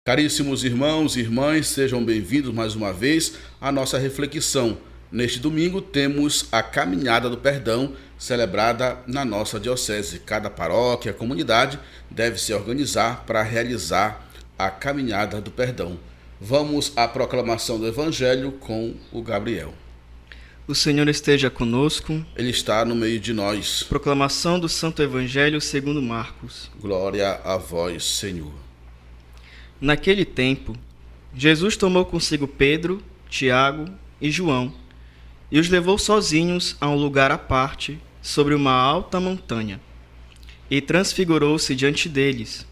Caríssimos irmãos e irmãs, sejam bem-vindos mais uma vez à nossa reflexão. Neste domingo temos a Caminhada do Perdão, celebrada na nossa diocese. Cada paróquia, comunidade deve se organizar para realizar a Caminhada do Perdão. Vamos à proclamação do Evangelho com o Gabriel. O Senhor esteja conosco. Ele está no meio de nós. Proclamação do Santo Evangelho segundo Marcos. Glória a vós, Senhor. Naquele tempo, Jesus tomou consigo Pedro, Tiago e João e os levou sozinhos a um lugar à parte, sobre uma alta montanha, e transfigurou-se diante deles.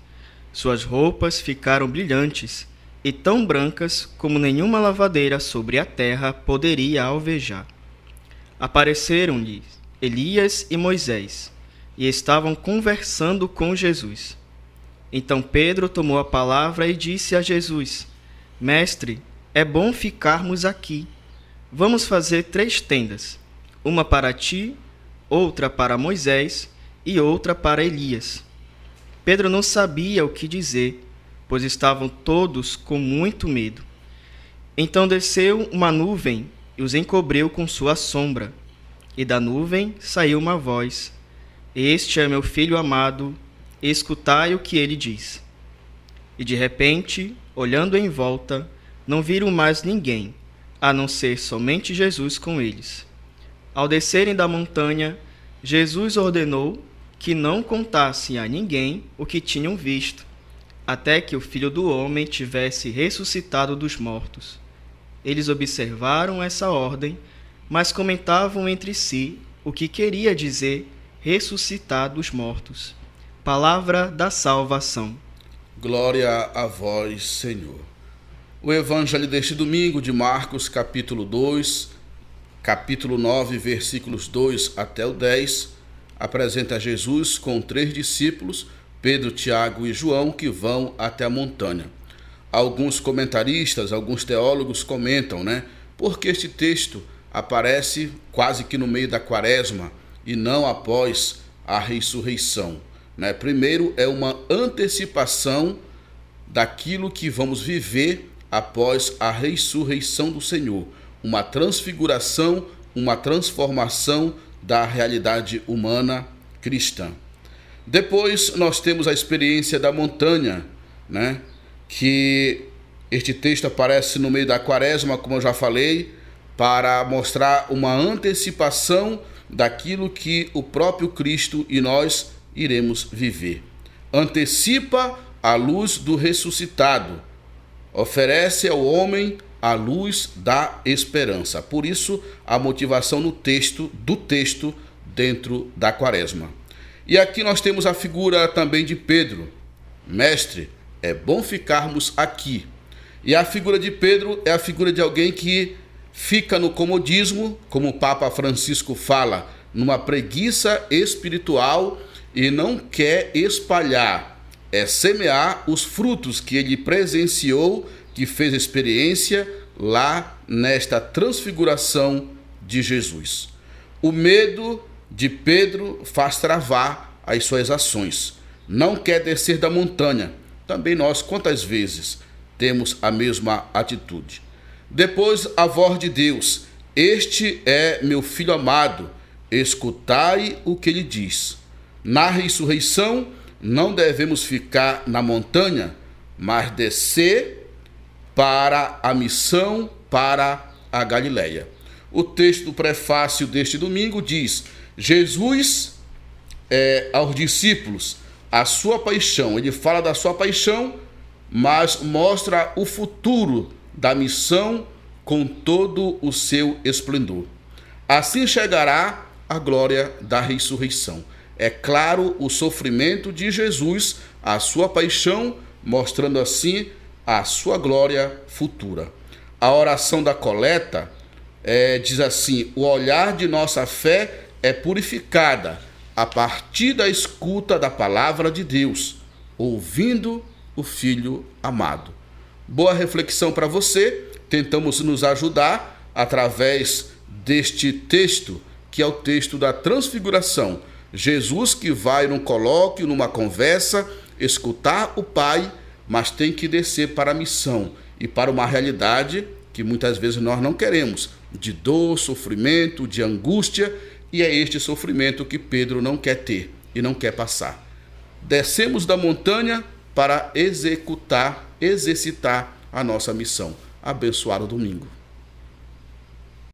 Suas roupas ficaram brilhantes e tão brancas como nenhuma lavadeira sobre a terra poderia alvejar. Apareceram-lhe Elias e Moisés, e estavam conversando com Jesus. Então Pedro tomou a palavra e disse a Jesus: Mestre, é bom ficarmos aqui. Vamos fazer 3 tendas, uma para ti, outra para Moisés e outra para Elias. Pedro não sabia o que dizer, pois estavam todos com muito medo. Então desceu uma nuvem e os encobriu com sua sombra. E da nuvem saiu uma voz: Este é meu filho amado, escutai o que ele diz. E de repente, olhando em volta, não viram mais ninguém, a não ser somente Jesus com eles. Ao descerem da montanha, Jesus ordenou que não contassem a ninguém o que tinham visto, até que o Filho do Homem tivesse ressuscitado dos mortos. Eles observaram essa ordem, mas comentavam entre si o que queria dizer ressuscitar dos mortos. Palavra da salvação. Glória a vós, Senhor. O Evangelho deste domingo de Marcos, capítulo 2, capítulo 9, versículos 2 até o 10, apresenta Jesus com 3 discípulos, Pedro, Tiago e João, que vão até a montanha. Alguns comentaristas, alguns teólogos comentam, porque este texto aparece quase que no meio da quaresma e não após a ressurreição. Primeiro, é uma antecipação daquilo que vamos viver após a ressurreição do Senhor. Uma transfiguração, uma transformação da realidade humana cristã. Depois, nós temos a experiência da montanha, que este texto aparece no meio da quaresma, como eu já falei, para mostrar uma antecipação daquilo que o próprio Cristo e nós iremos viver. Antecipa a luz do ressuscitado, oferece ao homem a luz da esperança. Por isso, a motivação do texto dentro da quaresma. E aqui nós temos a figura também de Pedro. Mestre, é bom ficarmos aqui. E a figura de Pedro é a figura de alguém que fica no comodismo, como o Papa Francisco fala, numa preguiça espiritual, e não quer espalhar, semear os frutos que ele presenciou, que fez experiência lá nesta transfiguração de Jesus. O medo de Pedro faz travar as suas ações. Não quer descer da montanha. Também nós, quantas vezes, temos a mesma atitude. Depois, a voz de Deus: Este é meu filho amado, escutai o que ele diz. Na ressurreição, não devemos ficar na montanha, mas descer para a missão, para a Galileia. O texto do prefácio deste domingo diz: Jesus aos discípulos, a sua paixão. Ele fala da sua paixão, mas mostra o futuro da missão com todo o seu esplendor. Assim chegará a glória da ressurreição. É claro o sofrimento de Jesus, a sua paixão, mostrando assim a sua glória futura. A oração da coleta diz assim: o olhar de nossa fé é purificada a partir da escuta da palavra de Deus, ouvindo o Filho amado. Boa reflexão para você. Tentamos nos ajudar através deste texto, que é o texto da transfiguração. Jesus que vai num colóquio, numa conversa, escutar o Pai, mas tem que descer para a missão e para uma realidade que muitas vezes nós não queremos, de dor, sofrimento, de angústia, e é este sofrimento que Pedro não quer ter e não quer passar. Descemos da montanha para exercitar a nossa missão. Abençoado domingo.